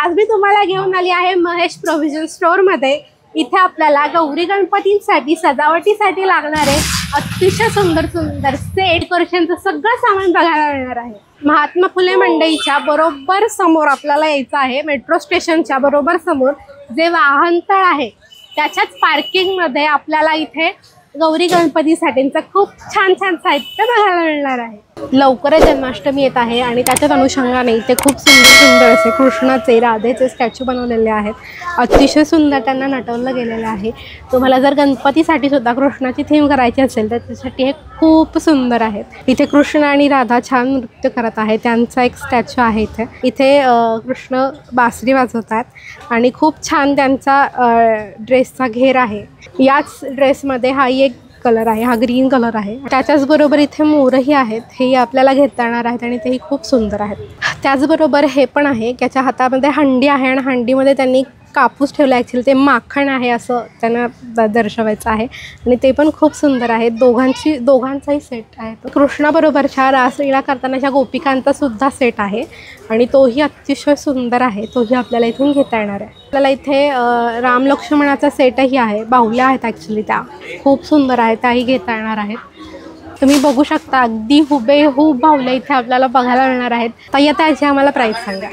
आज मी तुम्हाला घेऊन आली आहे महेश प्रोव्हिजन स्टोर मध्ये। इथे आपल्याला गौरी गणपतींसाठी सजावटीसाठी लागणारे अतिशय सुंदर सुंदर सेट डेकोरेशनचं सगळं सामान बघायला मिळणार आहे। महात्मा फुले मंडईच्या बरोबर समोर आपल्याला यायचं आहे। मेट्रो स्टेशनच्या बरोबर समोर जे वाहनतळ आहे त्याच्याच पार्किंग मध्ये आपल्याला इथे गौरी गणपतीसाठीचं खूप छान छान साहित्य बघायला मिळणार आहे। लवकरच जन्माष्टमी येत आहे आणि त्याच्याच अनुषंगाने इथे खूप सुंदर सुंदर असे कृष्णाचे राधेचे स्टॅच्यू बनवलेले आहेत। अतिशय सुंदर त्यांना नटवलं गेलेलं आहे। तुम्हाला जर गणपतीसाठी सुद्धा कृष्णाची थीम करायची असेल तर त्यासाठी हे खूप सुंदर आहेत। इथे कृष्ण आणि राधा छान नृत्य करत आहेत, त्यांचा एक स्टॅच्यू आहे इथे। इथे कृष्ण बासरी वाजवतात आणि खूप छान त्यांचा ड्रेसचा घेर आहे। याच ड्रेसमध्ये हा एक कलर आहे, हा ग्रीन कलर आहे। त्याच्याच बरोबर इथे मोरही आहेत, हे आपल्याला घेता येणार आहेत आणि तेही खूप सुंदर आहेत। त्याचबरोबर हे पण आहे, त्याच्या हातामध्ये हंडी आहे आणि हंडीमध्ये त्यांनी कापूस ठेवला। ॲक्च्युली ते माखण आहे असं त्यांना दर्शवायचं आहे आणि ते पण खूप सुंदर आहे। दोघांचाही सेट आहे। कृष्णाबरोबरच्या रासलीला करतानाच्या गोपिकांचा सुद्धा सेट आहे आणि तोही अतिशय सुंदर आहे। तोही आपल्याला इथून घेता येणार आहे। आपल्याला इथे राम लक्ष्मणाचा सेटही आहे, बाहुल्या आहेत ॲक्च्युली त्या खूप सुंदर आहेत, त्याही घेता येणार आहेत। तुम्ही बघू शकता अगदी हुबेहूब बाहुल्या इथे आपल्याला बघायला मिळणार आहेत। ताई आता याची आम्हाला प्राईस सांगा।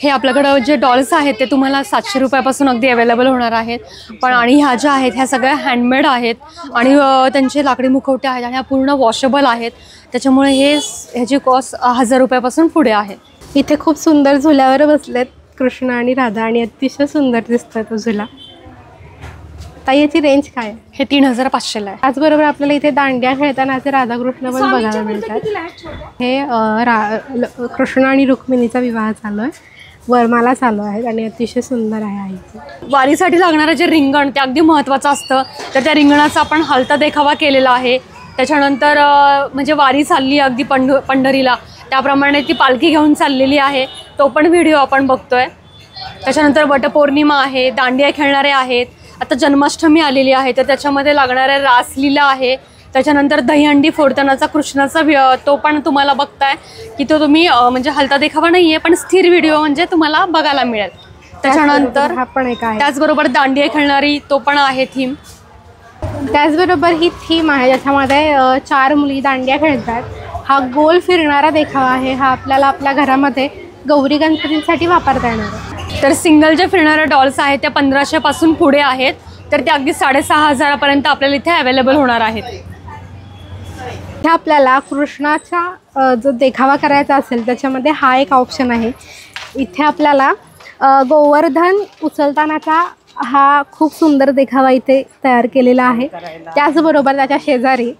हे आपल्याकडे जे डॉल्स आहेत ते तुम्हाला 700 रुपयापासून अगदी अवेलेबल होणार आहेत। पण आणि ह्या ज्या आहेत ह्या सगळ्या हँडमेड आहेत आणि त्यांचे लाकडी मुखवटे आहेत आणि ह्या पूर्ण वॉशेबल आहेत। त्याच्यामुळे ह्याची कॉस्ट 1000 रुपयापासून पुढे आहे। इथे खूप सुंदर झुल्यावर बसलेत कृष्ण आणि राधा आणि अतिशय सुंदर दिसतोय तो झुला। ताई याची रेंज काय आहे? हे 3500ला आहे। त्याचबरोबर आपल्याला इथे दांड्या खेळतानाचे राधाकृष्ण पण बघायला मिळतात। हे कृष्ण आणि रुक्मिणीचा विवाह चालू आहे, वरमाला चालू आहे आणि अतिशय सुंदर आहे आईचं। वारीसाठी लागणारं जे रिंगण ते अगदी महत्त्वाचं असतं, तर त्या रिंगणाचा आपण हलता देखावा केलेला आहे। त्याच्यानंतर म्हणजे वारी चालली अगदी पंढरीला, त्याप्रमाणे ती पालखी घेऊन चाललेली आहे, तो पण व्हिडिओ आपण बघतोय। त्याच्यानंतर वटपौर्णिमा आहे, दांडिया खेळणारे आहेत, आता जन्माष्टमी आलेली आहे तर त्याच्यामध्ये लागणाऱ्या रासलीला आहे। त्याच्यानंतर दहीहंडी फोडतानाचा कृष्णाचा तो पण तुम्हाला बघताय की तो तुम्ही म्हणजे हलता देखावा नाही आहे पण स्थिर व्हिडिओ म्हणजे तुम्हाला बघायला मिळेल। त्याच्यानंतर हा पण एक आहे, त्याचबरोबर दांडिया खेळणारी तो पण आहे थीम। त्याचबरोबर ही थीम आहे ज्याच्यामध्ये 4 मुली दांडिया खेळतात। हा गोल फिरणारा देखावा आहे, हा आपल्याला आपल्या घरामध्ये गौरी गणपतींसाठी वापरता येणार आहे। तर सिंगल जे फिरणाऱ्या डॉल्स आहेत त्या 1500 पासून पुढे आहेत, तर ते अगदी 6500 पर्यंत आपल्याला इथे अवेलेबल होणार आहेत। इथे आपल्याला कृष्णाचा जो देखावा करायचा असेल त्याच्यामध्ये हा एक ऑप्शन आहे। इथे आपल्याला गोवर्धन उचलतानाचा हा खूप सुंदर देखावा इथे तयार केलेला आहे। त्याचबरोबर त्याच्या शेजारी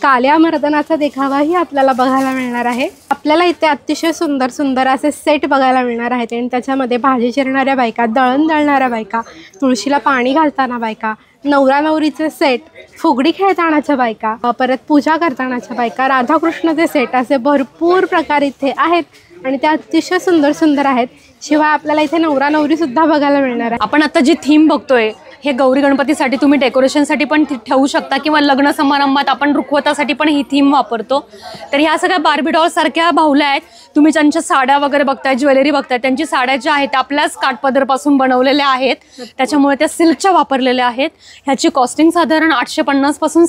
काल्या मर्दनाचा देखावाही आपल्याला बघायला मिळणार आहे। आपल्याला इथे अतिशय सुंदर सुंदर असे सेट बघायला मिळणार आहेत आणि त्याच्यामध्ये भाजी चिरणाऱ्या बायका, दळण दळणाऱ्या बायका, तुळशीला पाणी घालताना बायका, नवरा नवरीचे सेट, फुगडी खेळतानाच्या बायका, परत पूजा करतानाच्या बायका, राधाकृष्णाचे सेट, असे भरपूर प्रकार इथे आहेत आणि ते अतिशय सुंदर सुंदर आहेत। शिवाय आपल्याला इथे नवरा नवरी सुद्धा बघायला मिळणार आहे। आपण आता जी थीम बघतोय हे गौरी गणपतीसाठी तुम्ही डेकोरेशनसाठी पण ठेवू शकता किंवा लग्न समारंभात आपण रुखवतासाठी पण ही थीम वापरतो। तर ह्या सगळ्या बार्बी डॉल सारख्या बाहुल्या आहेत। तुम्ही त्यांच्या साड्या वगैरे बघताय, ज्वेलरी बघताय, त्यांची साड्या ज्या आहेत त्या आपल्याच काठपदरपासून बनवलेल्या आहेत, त्याच्यामुळे त्या सिल्कच्या वापरलेल्या आहेत। ह्याची कॉस्टिंग साधारण 850 पासून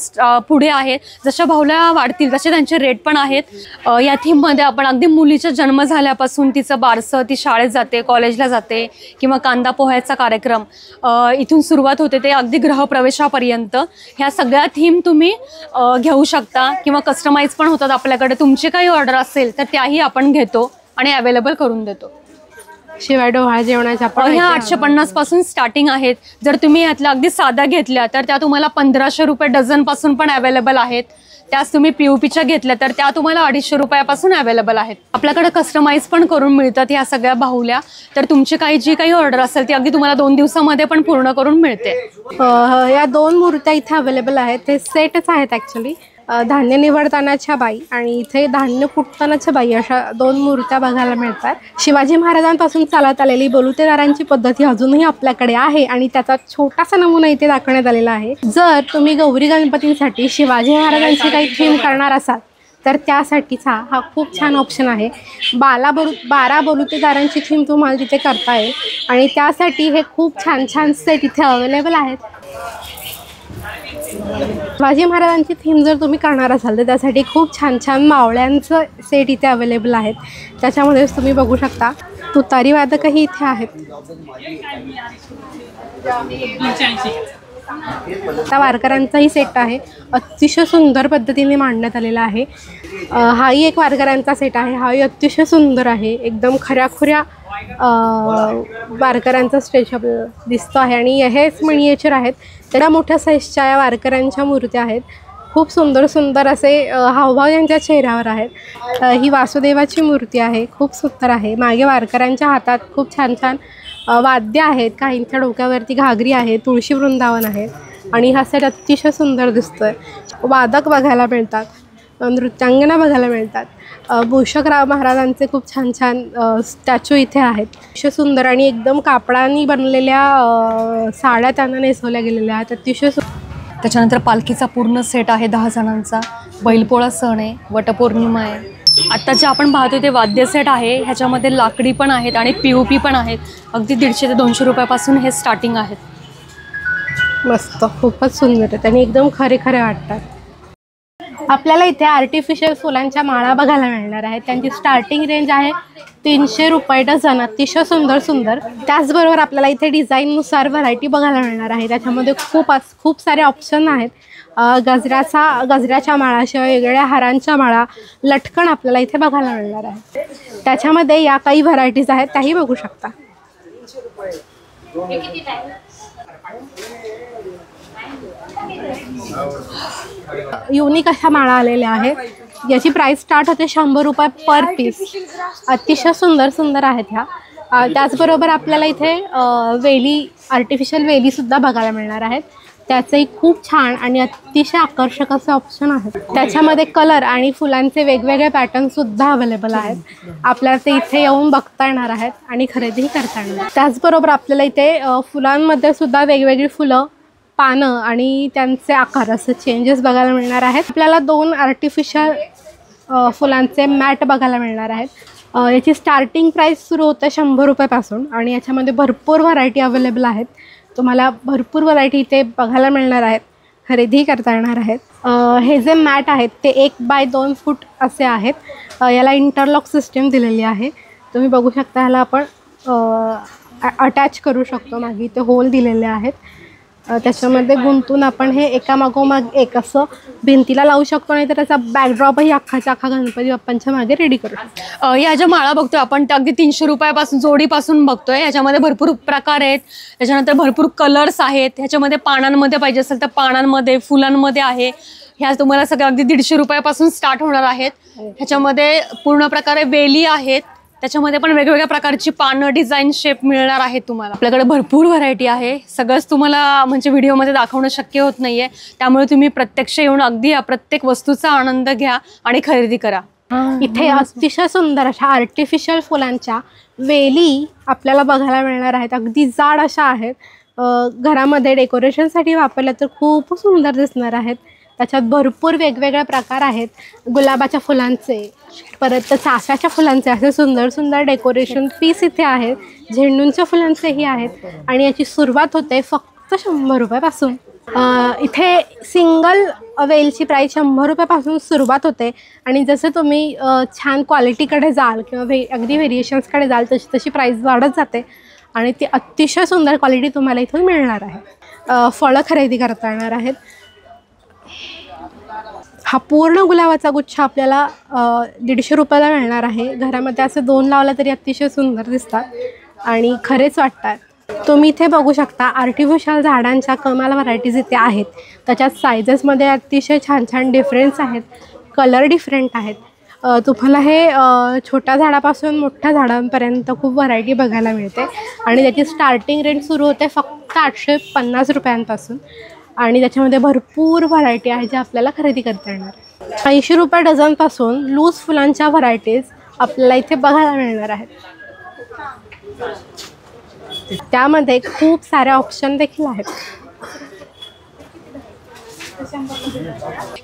पुढे आहे। जशा बाहुल्या वाढतील तसे त्यांचे रेट पण आहेत। या थीममध्ये आपण अगदी मुलीचा जन्म झाल्यापासून तिचं बारसं, ती शाळेत जाते, कॉलेजला जाते किंवा कांदा पोह्याचा कार्यक्रम इथून सुरुवात होते ते अगदी गृहप्रवेशापर्यंत ह्या सगळ्या थीम तुम्ही घेऊ शकता किंवा कस्टमाइज पण होतात आपल्याकडे। तुमची काही ऑर्डर असेल तर त्याही आपण घेतो आणि अवेलेबल करून देतो। शिवाय डोहाळ जेवणाच्या पण ह्या 850 पासून स्टार्टिंग आहेत। जर तुम्ही यातल्या अगदी साध्या घेतल्या तर त्या तुम्हाला 1500 रुपये डझन पासून पण अवेलेबल आहेत। त्याच तुम्ही POPच्या घेतल्या तर त्या तुम्हाला 250 रुपयापासून अवेलेबल आहेत। आपल्याकडे कस्टमाइज पण करून मिळतात ह्या सगळ्या बाहुल्या। तर तुमची जी काही ऑर्डर असेल ती अगदी तुम्हाला 2 दिवसामध्ये पण पूर्ण करून मिळते। या 2 मूर्त्या इथे अवेलेबल आहेत, ते सेटच आहेत ॲक्च्युली। धान्य निवडतानाच्या बाई आणि इथे धान्य कुटतानाच्या बाई अशा 2 मूर्त्या बघायला मिळतात। शिवाजी महाराजांपासून चालत आलेली बलुतेदारांची पद्धती अजूनही आपल्याकडे आहे आणि त्याचा छोटासा नमुना इथे दाखवण्यात आलेला आहे। जर तुम्ही गौरी गणपतींसाठी शिवाजी महाराजांची काही थीम करणार असाल तर त्यासाठीचा हा खूप छान ऑप्शन आहे. 12 बलुतेदारांची थीम तुम्हाला तिथे करता येईल आणि त्यासाठी हे खूप छान छान सेट इथे अवेलेबल आहेत. शिवाजी महाराजांची थीम जर तुम्ही करणार असाल तर त्यासाठी खूप छान छान मावळ्यांचं सेट इथे अवेलेबल आहेत. त्याच्यामध्येच तुम्ही बघू शकता तुतारी वादकही इथे आहेत. आता वारकऱ्यांचाही सेट आहे, अतिशय सुंदर पद्धतीने मांडण्यात आलेला आहे. हाही एक वारकऱ्यांचा सेट आहे, हाही अतिशय सुंदर आहे. एकदम खऱ्याखुऱ्या वारकऱ्यांचा स्टेज दिसतो आहे आणि हेच मिनिएचर आहेत. त्या मोठ्या साईजच्या या वारकऱ्यांच्या मूर्त्या आहेत. खूप सुंदर सुंदर असे हावभाव यांच्या चेहऱ्यावर आहेत. ही वासुदेवाची मूर्ती आहे, खूप सुंदर आहे. मागे वारकऱ्यांच्या हातात खूप छान छान वाद्य आहेत, काहींच्या डोक्यावरती घागरी आहे, तुळशी वृंदावन आहे आणि हा सेट अतिशय सुंदर दिसतोय. वादक बघायला मिळतात, नृत्यांगना बघायला मिळतात. भूषकराव महाराजांचे खूप छान छान स्टॅच्यू इथे आहेत, अतिशय सुंदर आणि एकदम कापडाने बनलेल्या साड्या त्यांना नेसवल्या गेलेल्या आहेत, अतिशय त्याच्यानंतर पालखीचा पूर्ण सेट आहे 10 जणांचा. बैलपोळा सण आहे, वटपौर्णिमा आहे. आत्ता जे आपण पाहतोय ते वाद्य सेट आहे, ह्याच्यामध्ये लाकडी पण आहेत आणि POP पण आहेत. अगदी 150 ते 200 रुपयापासून हे स्टार्टिंग आहेत. मस्त, खूपच सुंदर आहेत आणि एकदम खरे खरे वाटतात. आपल्याला इथे आर्टिफिशियल फुलांच्या माळा बघायला मिळणार आहेत. त्यांची स्टार्टिंग रेंज आहे 300 रुपये डझन, अतिशय सुंदर सुंदर. त्याचबरोबर आपल्याला इथे डिझाईननुसार व्हरायटी बघायला मिळणार आहे. त्याच्यामध्ये खूप सारे ऑप्शन आहेत. गजऱ्याच्या माळा शिवाय वेगवेगळ्या हारांच्या माळा, लटकन आपल्याला इथे बघायला मिळणार आहे. त्याच्यामध्ये या काही व्हरायटीज आहेत, त्याही बघू शकता. युनिक अशा माळा आलेल्या आहेत. याची प्राइस स्टार्ट होते 100 रुपये पर पीस. अतिशय सुंदर सुंदर आहेत ह्या. त्याचबरोबर आपल्याला इथे आर्टिफिशियल वेलीसुद्धा बघायला मिळणार आहेत. त्याचंही खूप छान आणि अतिशय आकर्षक असे ऑप्शन आहेत. त्याच्यामध्ये कलर आणि फुलांचे वेगवेगळे पॅटर्नसुद्धा अवेलेबल आहेत. आपल्याला ते इथे येऊन बघता येणार आहेत आणि खरेदीही करता येणार. त्याचबरोबर आपल्याला इथे फुलांमध्ये सुद्धा वेगवेगळी फुलं, पानं आणि त्यांचे आकार असे चेंजेस बघायला मिळणार आहेत. आपल्याला 2 आर्टिफिशियल फुलांचे मॅट बघायला मिळणार आहेत. याची स्टार्टिंग प्राईस सुरू होते 100 रुपयापासून आणि याच्यामध्ये भरपूर व्हरायटी अवेलेबल आहेत. तुम्हाला भरपूर व्हरायटी इथे बघायला मिळणार आहेत, खरेदी करता येणार आहेत. हे जे मॅट आहेत ते 1 बाय 2 फूट असे आहेत. याला इंटरलॉक सिस्टीम दिलेली आहे. तुम्ही बघू शकता, ह्याला आपण अटॅच करू शकतो. मागे इथे होल दिलेले आहेत, त्याच्यामध्ये गुंतून आपण हे एकामागोमाग एक असं भिंतीला लावू शकतो. नाही तर त्याचा बॅकड्रॉपही अख्खाच्या अख्खा गणपती बाप्पांच्या मागे रेडी करू शकतो. या ज्या माळा बघतोय आपण त्या अगदी 300 रुपयापासून जोडीपासून बघतोय. ह्याच्यामध्ये भरपूर प्रकार आहेत. त्याच्यानंतर भरपूर कलर्स आहेत. ह्याच्यामध्ये पानांमध्ये पाहिजे असेल तर पानांमध्ये, फुलांमध्ये आहे. ह्या तुम्हाला सगळ्या अगदी 150 रुपयापासून स्टार्ट होणार आहेत. ह्याच्यामध्ये पूर्ण प्रकारे वेली आहेत. त्याच्यामध्ये पण वेगवेगळ्या प्रकारची पानं, डिझाईन, शेप मिळणार आहेत तुम्हाला. आपल्याकडे भरपूर व्हरायटी आहे. सगळंच तुम्हाला म्हणजे व्हिडिओमध्ये दाखवणं शक्य होत नाहीये. त्यामुळे तुम्ही प्रत्यक्ष येऊन अगदी या प्रत्येक वस्तूचा आनंद घ्या आणि खरेदी करा. इथे अतिशय सुंदर अशा आर्टिफिशियल फुलांच्या वेली आपल्याला बघायला मिळणार आहेत. अगदी जाड अशा आहेत. घरामध्ये डेकोरेशनसाठी वापरल्या तर खूप सुंदर दिसणार आहेत. त्याच्यात भरपूर वेगवेगळे प्रकार आहेत. गुलाबाच्या फुलांचे, परत चाफ्याच्या फुलांचे असे सुंदर सुंदर डेकोरेशन पीस इथे आहेत. झेंडूंच्या फुलांचेही आहेत आणि याची सुरुवात होते फक्त 100 रुपयापासून. इथे सिंगल वेलची प्राईस 100 रुपयापासून सुरुवात होते आणि जसं तुम्ही छान क्वालिटीकडे जाल किंवा अगदी व्हेरिएशन्सकडे जाल तशी तशी प्राईस वाढत जाते आणि ती अतिशय सुंदर क्वालिटी तुम्हाला इथून मिळणार आहे. फळं खरेदी करता येणार आहेत. हा पूर्ण गुलाबाचा गुच्छ आपल्याला 150 रुपयाला मिळणार आहे. घरामध्ये असे 2 लावला तरी अतिशय सुंदर दिसतात आणि खरेच वाटतात. तुम्ही इथे बघू शकता आर्टिफिशियल झाडांच्या कमाल व्हरायटीज इथे आहेत. त्याच्यात सायझेसमध्ये अतिशय छान छान डिफरन्स आहेत. कलर डिफरंट आहेत. तुम्हाला हे छोट्या झाडापासून मोठ्या झाडांपर्यंत खूप व्हरायटी बघायला मिळते आणि त्याची स्टार्टिंग रेंज सुरू होते फक्त 850 रुपयांपासून आणि त्याच्यामध्ये भरपूर व्हरायटी आहे ज्या आपल्याला खरेदी करता येणार. 80 रुपये डझनपासून लूज फुलांच्या व्हरायटीज आपल्याला इथे बघायला मिळणार आहेत. त्यामध्ये खूप सारे ऑप्शन देखील आहेत.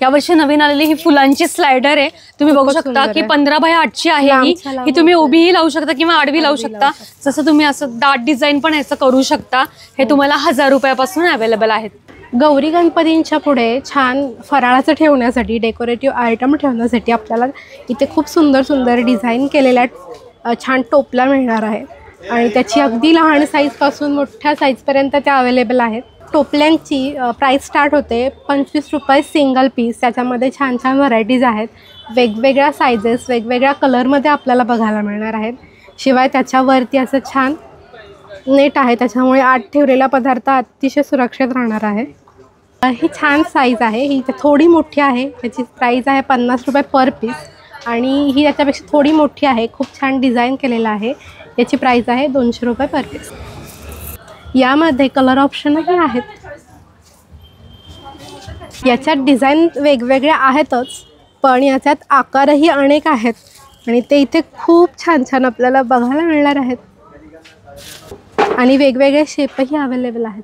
यावर्षी नवीन आलेली ही फुलांची स्लायडर आहे, तुम्ही बघू शकता की 15x8 आहे ही तुम्ही उभीही लावू शकता किंवा आडवी लावू शकता, जसं तुम्ही असं दाट डिझाईन पण याचं करू शकता. हे तुम्हाला 1000 रुपयापासून अवेलेबल आहेत. गौरी गणपतींच्या पुढे छान फराळाचं ठेवण्यासाठी, डेकोरेटिव्ह आयटम ठेवण्यासाठी आपल्याला इथे खूप सुंदर सुंदर डिझाईन केलेल्या छान टोपल्या मिळणार आहेत आणि त्याची अगदी लहान साईजपासून मोठ्या साईजपर्यंत त्या अवेलेबल आहेत. टोपल्यांची प्राईस स्टार्ट होते 25 रुपये सिंगल पीस. त्याच्यामध्ये छान छान व्हरायटीज आहेत, वेगवेगळ्या सायझेस वेगवेगळ्या कलरमध्ये आपल्याला बघायला मिळणार आहेत. शिवाय त्याच्यावरती असं छान नेट आहे, त्याच्यामुळे आत ठेवलेला पदार्थ अतिशय सुरक्षित राहणार आहे. ही छान साईज आहे, ही थोडी मोठी आहे, त्याची प्राईस आहे 50 रुपये पर पीस आणि ही त्याच्यापेक्षा थोडी मोठी आहे, खूप छान डिझाईन केलेलं आहे, याची प्राईस आहे 200 रुपये पर पीस. यामध्ये कलर ऑप्शनही आहेत. याच्यात डिझाईन वेगवेगळ्या आहेतच, पण याच्यात आकारही अनेक आहेत आणि ते इथे खूप छान छान आपल्याला बघायला मिळणार आहेत आणि वेगवेगळे शेपही अवेलेबल आहेत.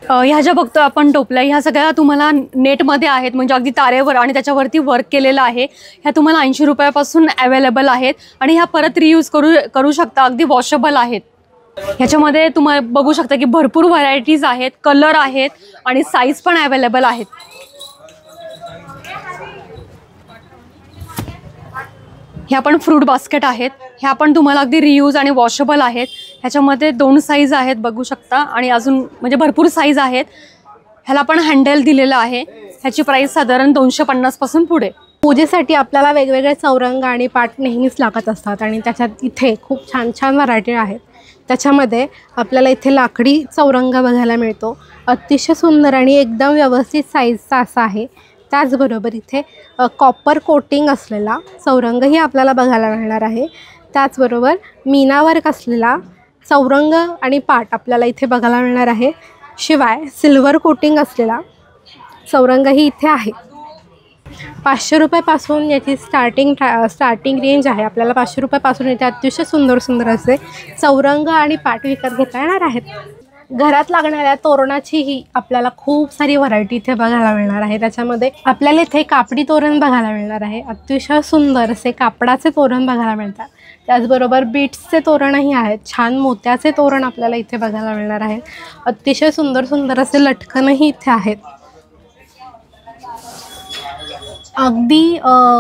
ह्या ज्या बघतो आपण टोपल्या, ह्या सगळ्या तुम्हाला नेटमध्ये आहेत, म्हणजे अगदी तारेवर आणि त्याच्यावरती वर्क केलेलं आहे. ह्या तुम्हाला 80 रुपयापासून अवेलेबल आहेत आणि ह्या परत रियूज करू शकता, अगदी वॉशेबल आहेत. ह्याच्यामध्ये तुम्हाला बघू शकता की भरपूर व्हरायटीज आहेत, कलर आहेत आणि साईज पण अवेलेबल आहेत. ह्या पण फ्रूट बास्केट आहेत, ह्या पण तुम्हाला अगदी रियूज आणि वॉशेबल आहेत. ह्याच्यामध्ये 2 साईज आहेत बघू शकता आणि अजून म्हणजे भरपूर साईज आहेत. ह्याला पण हँडल दिलेलं आहे. ह्याची प्राईस साधारण 250 पासून पुढे. पूजेसाठी आपल्याला वेगवेगळे चौरंग आणि पाट नेहमीच लागत असतात आणि त्याच्यात इथे खूप छान छान व्हरायटी आहेत. त्याच्यामध्ये आपल्याला इथे लाकडी चौरंग बघायला मिळतो, अतिशय सुंदर आणि एकदम व्यवस्थित साईजचा असा आहे. त्याचबरोबर इथे कॉपर कोटिंग असलेला चौरंगही आपल्याला बघायला मिळणार आहे. त्याचबरोबर मीनावर्क असलेला चौरंग आणि पाट आपल्याला इथे बघायला मिळणार आहे. शिवाय सिल्वर कोटिंग असलेला चौरंगही इथे आहे. 500 रुपयापासून याची स्टार्टिंग रेंज आहे. आपल्याला 500 रुपयापासून इथे अतिशय सुंदर सुंदर असे चौरंग आणि पाट विकत घेता येणार आहेत. घरात लागणाऱ्या तोरणाचीही आपल्याला खूप सारी व्हरायटी इथे बघायला मिळणार आहे. त्याच्यामध्ये आपल्याला इथे कापडी तोरण बघायला मिळणार आहे. अतिशय सुंदर असे कापडाचे तोरण बघायला मिळतात. त्याचबरोबर बीट्सचे तोरणही आहेत. छान मोत्याचे तोरण आपल्याला इथे बघायला मिळणार आहे. अतिशय सुंदर सुंदर असे लटकनही इथे आहेत. अगदी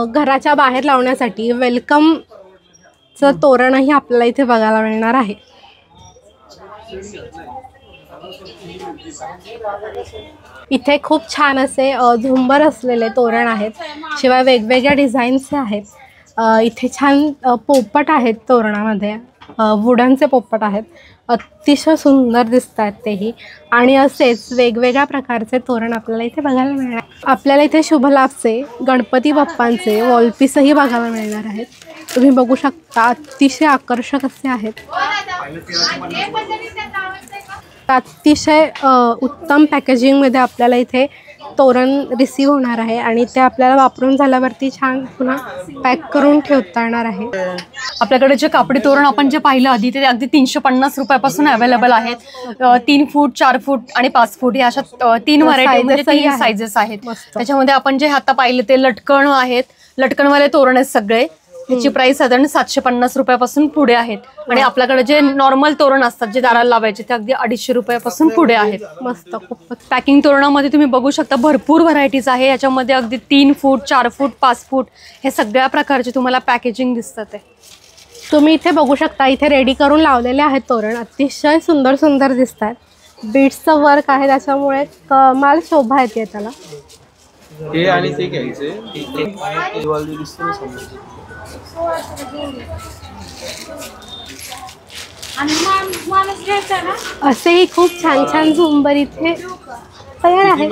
घराच्या बाहेर लावण्यासाठी वेलकमचं तोरणही आपल्याला इथे बघायला मिळणार आहे. इथे खूप छान असे झुंबर असलेले तोरण आहेत. शिवाय वेगवेगळ्या डिझाईन्सचे आहेत. इथे छान पोपट आहेत तोरणामध्ये, वुडनचे पोपट आहेत. अतिशय सुंदर दिसत आहेत तेही. आणि असेच वेगवेगळ्या प्रकारचे तोरण आपल्याला इथे बघायला मिळणार. आपल्याला इथे शुभलाभचे गणपती बाप्पांचे वॉलपीसही बघायला मिळणार आहेत. तुम्ही बघू शकता, अतिशय आकर्षक असे आहेत. अतिशय उत्तम पॅकेजिंगमध्ये आपल्याला इथे तोरण रिसीव होणार आहे आणि ते आपल्याला वापरून झाल्यावरती छान पुन्हा पॅक करून ठेवता येणार आहे. आपल्याकडे जे कापडी तोरण आपण जे पाहिलं आधी, ते अगदी 350 रुपयापासून अवेलेबल आहेत. 3 फूट, 4 फूट आणि 5 फूट या अशा 3 व्हरायटी म्हणजे 3 सायझेस आहेत. त्याच्यामध्ये आपण जे आता पाहिलं ते लटकण आहेत, लटकणवाले तोरण आहेत सगळे. त्याची प्राइस साधारण 750 रुपयापासून पुढे आहेत. आणि आपल्याकडे जे नॉर्मल तोरण असतात जे दाराला लावायचे ते अगदी 250 रुपयापासून पुढे आहेत. मस्त. खूपच पॅकिंग तोरणामध्ये तुम्ही बघू शकता भरपूर व्हरायटीज आहे. याच्यामध्ये अगदी 3 फूट, 4 फूट, 5 फूट हे सगळ्या प्रकारचे तुम्हाला पॅकेजिंग दिसतात. तुम्ही इथे बघू शकता, इथे रेडी करून लावलेले आहेत तोरण. अतिशय सुंदर सुंदर दिसतात. बीट्सचं वर्क आहे त्याच्यामुळे कमाल शोभा येते त्याला. हे आणि ते घ्यायचे असेही खूप छान छान झुंबर इथे तयार आहे.